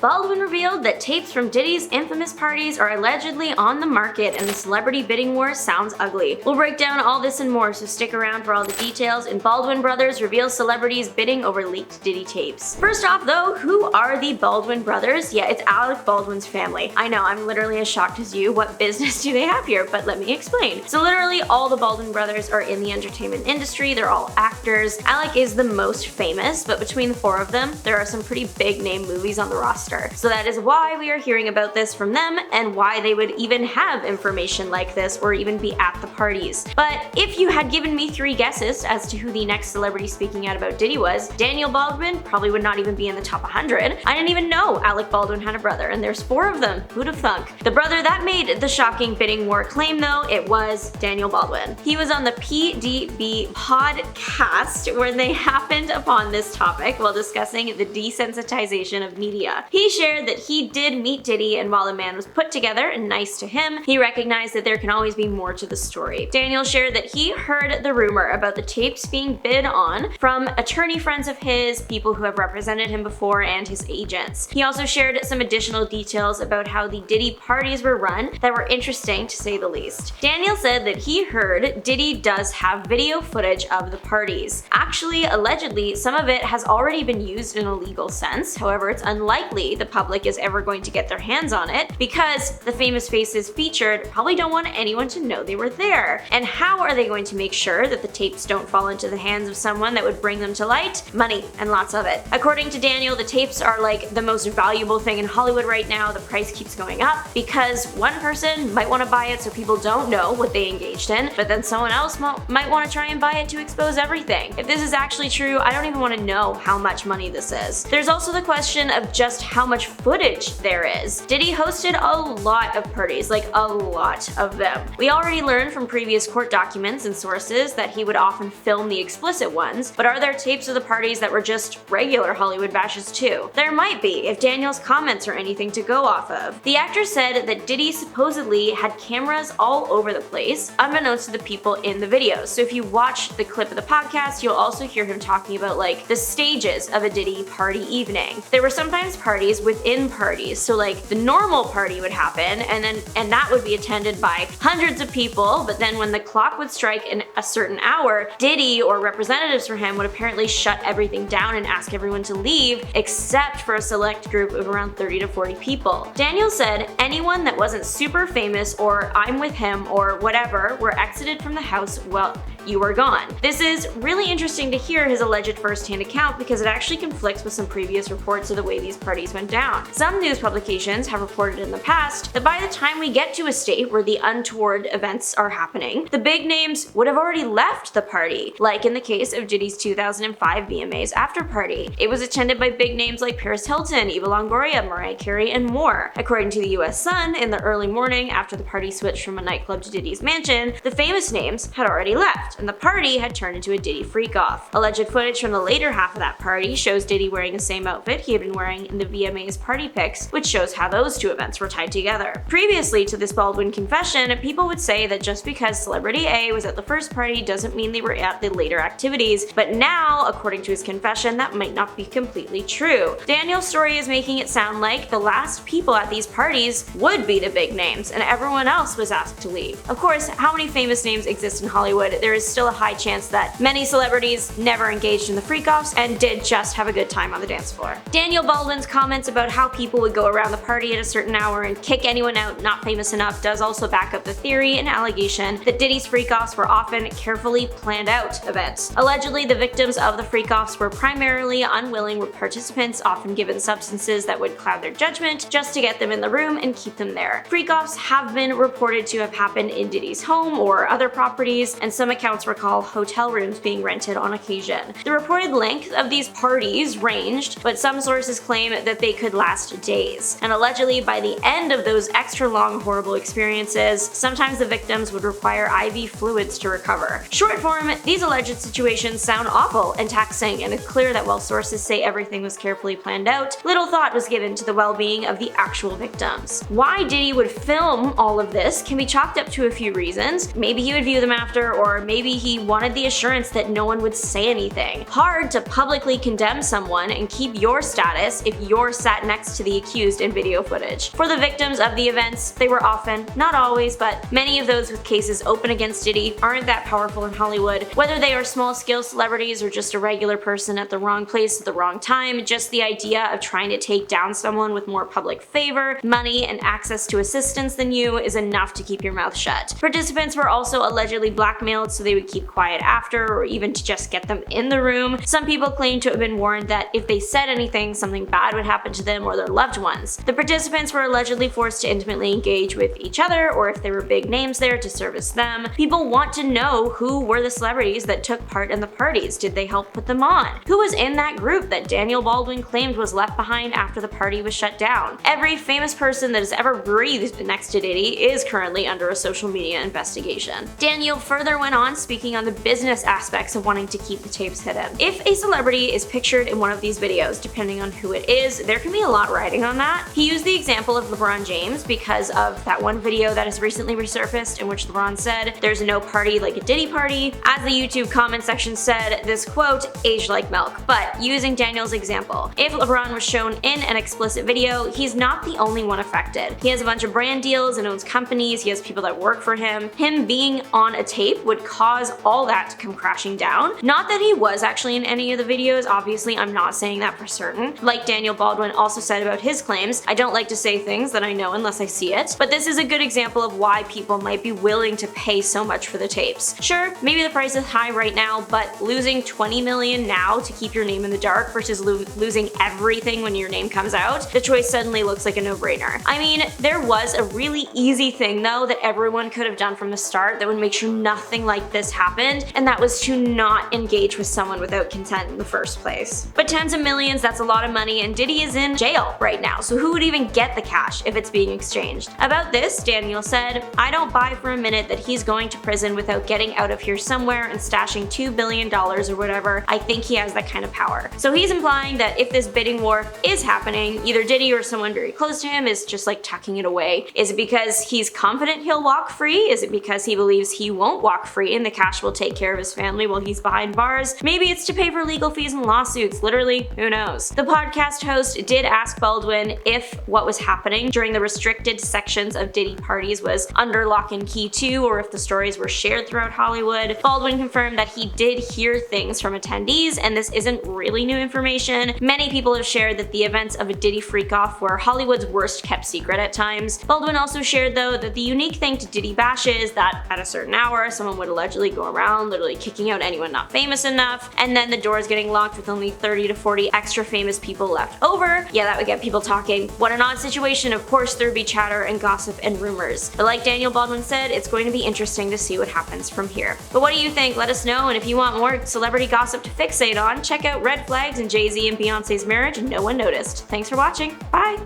Baldwin revealed that tapes from Diddy's infamous parties are allegedly on the market and the celebrity bidding war sounds ugly. We'll break down all this and more, so stick around for all the details. And Baldwin brothers reveal celebrities bidding over leaked Diddy tapes. First off though, who are the Baldwin brothers? Yeah, it's Alec Baldwin's family. I know, I'm literally as shocked as you. What business do they have here? But let me explain. So literally all the Baldwin brothers are in the entertainment industry. They're all actors. Alec is the most famous, but between the four of them, there are some pretty big name movies on the roster. So that is why we are hearing about this from them and why they would even have information like this or even be at the parties. But if you had given me 3 guesses as to who the next celebrity speaking out about Diddy was, Daniel Baldwin probably would not even be in the top 100. I didn't even know Alec Baldwin had a brother, and there's 4 of them. Who'd have thunk? The brother that made the shocking bidding war claim though, it was Daniel Baldwin. He was on the PDB podcast where they happened upon this topic while discussing the desensitization of media. He shared that he did meet Diddy, and while the man was put together and nice to him, he recognized that there can always be more to the story. Daniel shared that he heard the rumor about the tapes being bid on from attorney friends of his, people who have represented him before, and his agents. He also shared some additional details about how the Diddy parties were run that were interesting to say the least. Daniel said that he heard Diddy does have video footage of the parties. Actually, allegedly, some of it has already been used in a legal sense. However, it's unlikely the public is ever going to get their hands on it because the famous faces featured probably don't want anyone to know they were there. And how are they going to make sure that the tapes don't fall into the hands of someone that would bring them to light? Money, and lots of it. According to Daniel, the tapes are like the most valuable thing in Hollywood right now. The price keeps going up because one person might want to buy it so people don't know what they engaged in, but then someone else might want to try and buy it to expose everything. If this is actually true, I don't even want to know how much money this is. There's also the question of just how much footage there is. Diddy hosted a lot of parties, like a lot of them. We already learned from previous court documents and sources that he would often film the explicit ones, but are there tapes of the parties that were just regular Hollywood bashes too? There might be, if Daniel's comments are anything to go off of. The actor said that Diddy supposedly had cameras all over the place, unbeknownst to the people in the videos. So if you watch the clip of the podcast, you'll also hear him talking about like the stages of a Diddy party evening. There were sometimes parties within parties, so like the normal party would happen and that would be attended by hundreds of people, but then when the clock would strike in a certain hour, Diddy or representatives for him would apparently shut everything down and ask everyone to leave except for a select group of around 30 to 40 people. Daniel said anyone that wasn't super famous or I'm with him or whatever were exited from the house, well, you were gone. This is really interesting to hear his alleged first-hand account because it actually conflicts with some previous reports of the way these parties went down. Some news publications have reported in the past that by the time we get to a state where the untoward events are happening, the big names would have already left the party, like in the case of Diddy's 2005 VMAs after party. It was attended by big names like Paris Hilton, Eva Longoria, Mariah Carey, and more. According to the US Sun, in the early morning after the party switched from a nightclub to Diddy's mansion, the famous names had already left, and the party had turned into a Diddy freak-off. Alleged footage from the later half of that party shows Diddy wearing the same outfit he had been wearing in the VMA's party pics, which shows how those two events were tied together. Previously to this Baldwin confession, people would say that just because celebrity A was at the first party doesn't mean they were at the later activities, but now, according to his confession, that might not be completely true. Daniel's story is making it sound like the last people at these parties would be the big names, and everyone else was asked to leave. Of course, how many famous names exist in Hollywood? There is still a high chance that many celebrities never engaged in the freak-offs and did just have a good time on the dance floor. Daniel Baldwin's comments about how people would go around the party at a certain hour and kick anyone out not famous enough does also back up the theory and allegation that Diddy's freak-offs were often carefully planned out events. Allegedly, the victims of the freak-offs were primarily unwilling participants, often given substances that would cloud their judgment just to get them in the room and keep them there. Freak-offs have been reported to have happened in Diddy's home or other properties, and some accounts recall hotel rooms being rented on occasion. The reported length of these parties ranged, but some sources claim that they could last days. And allegedly, by the end of those extra long, horrible experiences, sometimes the victims would require IV fluids to recover. Short form, these alleged situations sound awful and taxing, and it's clear that while sources say everything was carefully planned out, little thought was given to the well-being of the actual victims. Why Diddy would film all of this can be chalked up to a few reasons. Maybe he would view them after, or maybe he wanted the assurance that no one would say anything. Hard to publicly condemn someone and keep your status if you're or sat next to the accused in video footage. For the victims of the events, they were often, not always, but many of those with cases open against Diddy aren't that powerful in Hollywood. Whether they are small-scale celebrities or just a regular person at the wrong place at the wrong time, just the idea of trying to take down someone with more public favor, money, and access to assistance than you is enough to keep your mouth shut. Participants were also allegedly blackmailed so they would keep quiet after, or even to just get them in the room. Some people claim to have been warned that if they said anything, something bad would happen to them or their loved ones. The participants were allegedly forced to intimately engage with each other, or if there were big names there, to service them. People want to know who were the celebrities that took part in the parties. Did they help put them on? Who was in that group that Daniel Baldwin claimed was left behind after the party was shut down? Every famous person that has ever breathed next to Diddy is currently under a social media investigation. Daniel further went on speaking on the business aspects of wanting to keep the tapes hidden. If a celebrity is pictured in one of these videos, depending on who it is, there can be a lot riding on that. He used the example of LeBron James because of that one video that has recently resurfaced in which LeBron said, "There's no party like a Diddy party." As the YouTube comment section said, this quote, "aged like milk." But using Daniel's example, if LeBron was shown in an explicit video, he's not the only one affected. He has a bunch of brand deals and owns companies, he has people that work for him. Him being on a tape would cause all that to come crashing down. Not that he was actually in any of the videos, obviously I'm not saying that for certain. Like Daniel Baldwin also said about his claims, I don't like to say things that I know unless I see it, but this is a good example of why people might be willing to pay so much for the tapes. Sure, maybe the price is high right now, but losing $20 million now to keep your name in the dark versus losing everything when your name comes out, the choice suddenly looks like a no-brainer. I mean, there was a really easy thing though that everyone could have done from the start that would make sure nothing like this happened, and that was to not engage with someone without consent in the first place. But tens of millions, that's a lot of money, and Diddy is in jail right now, so who would even get the cash if it's being exchanged? About this, Daniel said, "I don't buy for a minute that he's going to prison without getting out of here somewhere and stashing $2 billion or whatever. I think he has that kind of power." So he's implying that if this bidding war is happening, either Diddy or someone very close to him is just like tucking it away. Is it because he's confident he'll walk free? Is it because he believes he won't walk free and the cash will take care of his family while he's behind bars? Maybe it's to pay for legal fees and lawsuits. Literally, who knows? The podcast host did ask Baldwin if what was happening during the restricted sections of Diddy parties was under lock and key too, or if the stories were shared throughout Hollywood. Baldwin confirmed that he did hear things from attendees, and this isn't really new information. Many people have shared that the events of a Diddy freak-off were Hollywood's worst kept secret at times. Baldwin also shared though that the unique thing to Diddy bashes is that at a certain hour, someone would allegedly go around literally kicking out anyone not famous enough, and then the doors getting locked with only 30 to 40 extra famous people left over. Yeah, that would get people talking. What an odd situation. Of course there'd be chatter and gossip and rumors. But like Daniel Baldwin said, it's going to be interesting to see what happens from here. But what do you think? Let us know, and if you want more celebrity gossip to fixate on, check out Red Flags and Jay-Z and Beyonce's marriage and no one noticed. Thanks for watching. Bye!